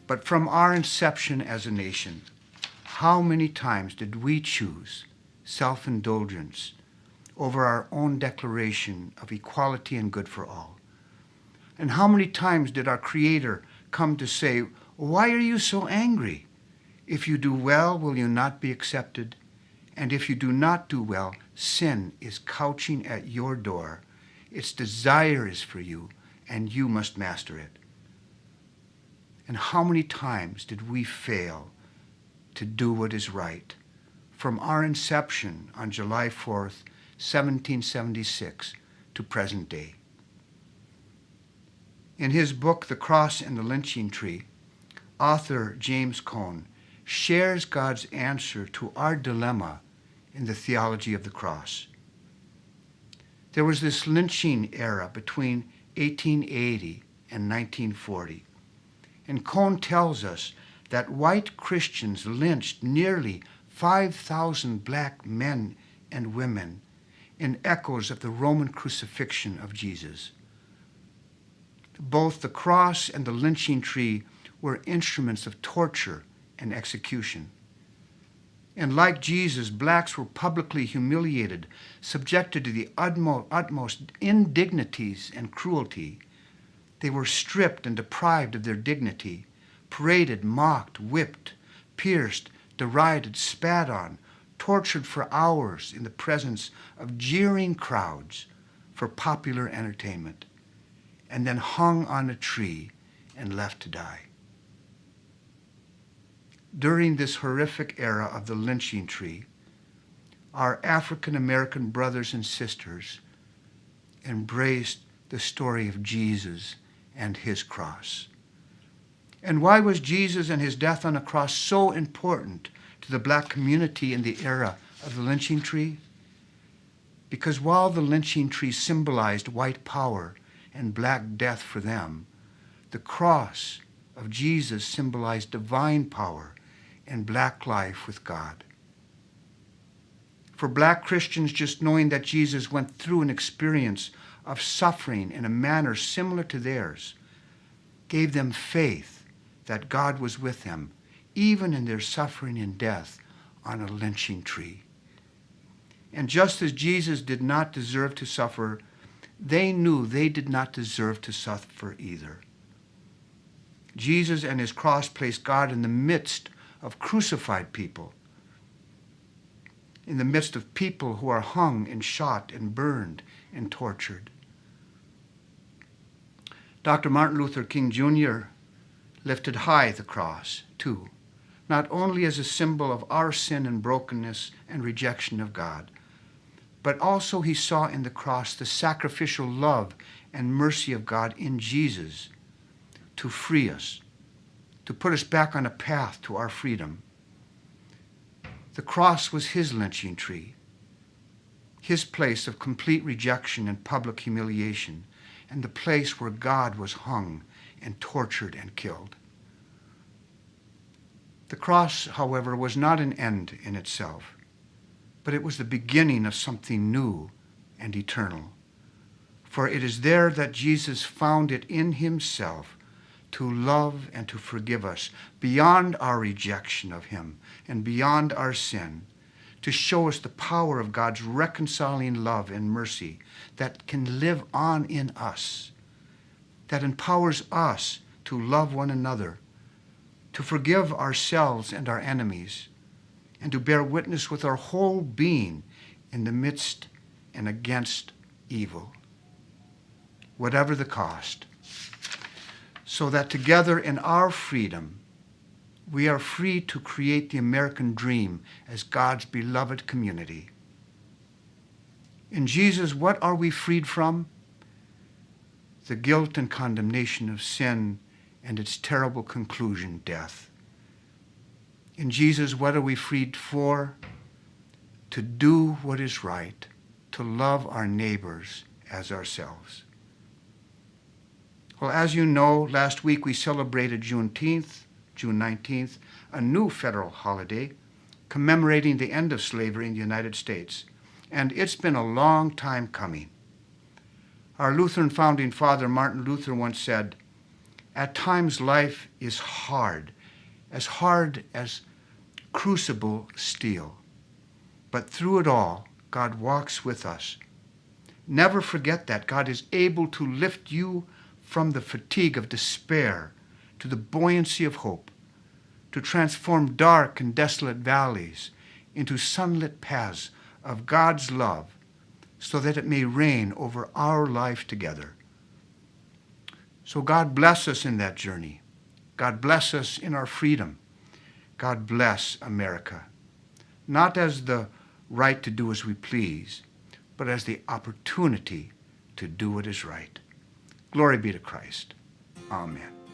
But from our inception as a nation, how many times did we choose self-indulgence over our own declaration of equality and good for all? And how many times did our Creator come to say, "Why are you so angry? If you do well, will you not be accepted? And if you do not do well, sin is couching at your door. Its desire is for you, and you must master it." And how many times did we fail to do what is right from our inception on July 4th, 1776 to present day? In his book, The Cross and the Lynching Tree, author James Cone shares God's answer to our dilemma in the theology of the cross. There was this lynching era between 1880 and 1940. And Cone tells us that white Christians lynched nearly 5,000 black men and women in echoes of the Roman crucifixion of Jesus. Both the cross and the lynching tree were instruments of torture and execution. And like Jesus, blacks were publicly humiliated, subjected to the utmost indignities and cruelty. They were stripped and deprived of their dignity, paraded, mocked, whipped, pierced, derided, spat on, tortured for hours in the presence of jeering crowds for popular entertainment, and then hung on a tree and left to die. During this horrific era of the lynching tree, our African American brothers and sisters embraced the story of Jesus and his cross. And why was Jesus and his death on a cross so important to the black community in the era of the lynching tree? Because while the lynching tree symbolized white power and black death for them, the cross of Jesus symbolized divine power and black life with God. For black Christians, just knowing that Jesus went through an experience of suffering in a manner similar to theirs gave them faith that God was with them, even in their suffering and death on a lynching tree. And just as Jesus did not deserve to suffer, they knew they did not deserve to suffer either. Jesus and his cross placed God in the midst of crucified people, in the midst of people who are hung and shot and burned and tortured. Dr. Martin Luther King Jr. lifted high the cross, too, not only as a symbol of our sin and brokenness and rejection of God, but also he saw in the cross the sacrificial love and mercy of God in Jesus to free us, to put us back on a path to our freedom. The cross was his lynching tree, his place of complete rejection and public humiliation, and the place where God was hung and tortured and killed. The cross, however, was not an end in itself, but it was the beginning of something new and eternal. For it is there that Jesus found it in himself to love and to forgive us beyond our rejection of him and beyond our sin, to show us the power of God's reconciling love and mercy that can live on in us, that empowers us to love one another, to forgive ourselves and our enemies, and to bear witness with our whole being in the midst and against evil, whatever the cost, so that together in our freedom, we are free to create the American dream as God's beloved community. In Jesus, what are we freed from? The guilt and condemnation of sin and its terrible conclusion, death. In Jesus, what are we freed for? To do what is right, to love our neighbors as ourselves. Well, as you know, last week we celebrated Juneteenth, June 19th, a new federal holiday commemorating the end of slavery in the United States. And it's been a long time coming. Our Lutheran founding father, Martin Luther, once said, At times life is hard as crucible steel. But through it all, God walks with us. Never forget that God is able to lift you from the fatigue of despair to the buoyancy of hope, to transform dark and desolate valleys into sunlit paths of God's love, so that it may reign over our life together. So God bless us in that journey. God bless us in our freedom. God bless America, not as the right to do as we please, but as the opportunity to do what is right. Glory be to Christ. Amen.